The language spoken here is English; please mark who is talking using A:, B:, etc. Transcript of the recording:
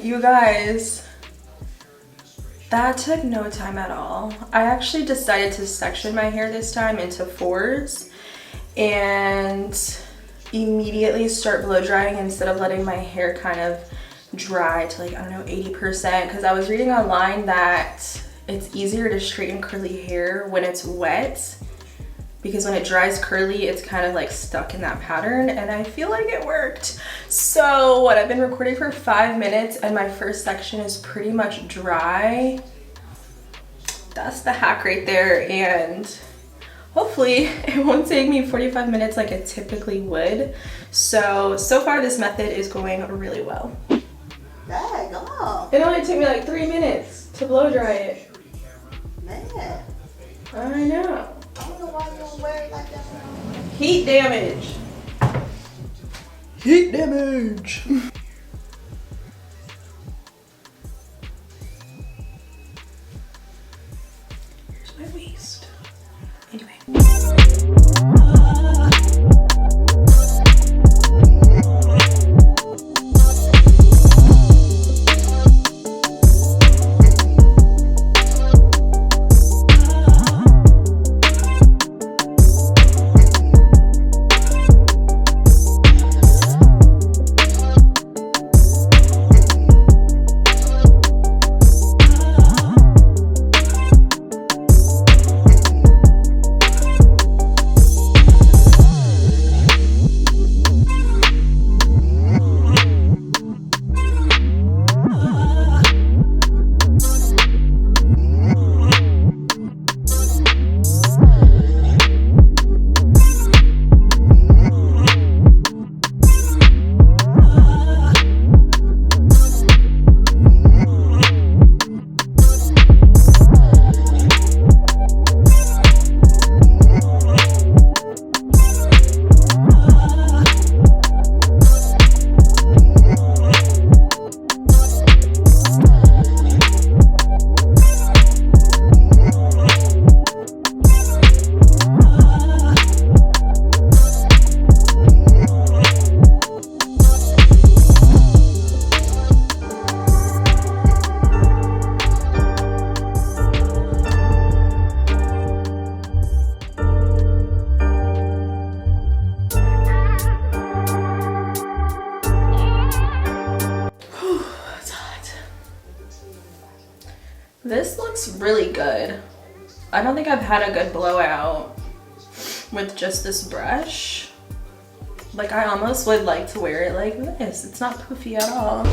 A: You guys, that took no time at all. I actually decided to section my hair this time into 4s and immediately start blow drying instead of letting my hair kind of dry to, like, I don't know, 80%, because I was reading online that it's easier to straighten curly hair when it's wet, because when it dries curly, it's kind of like stuck in that pattern, and I feel like it worked. So what, I've been recording for 5 minutes and my first section is pretty much dry. That's the hack right there, and hopefully it won't take me 45 minutes like it typically would. So far this method is going really well.
B: Dang, oh.
A: It only took me like 3 minutes to blow dry it.
B: Man.
A: I know.
B: I don't know why you don't wear it like that.
A: Heat damage. Heat damage. Here's my waist. Anyway. looks really good. I don't think I've had a good blowout with just this brush. Like, I almost would like to wear it like this. It's not poofy at all.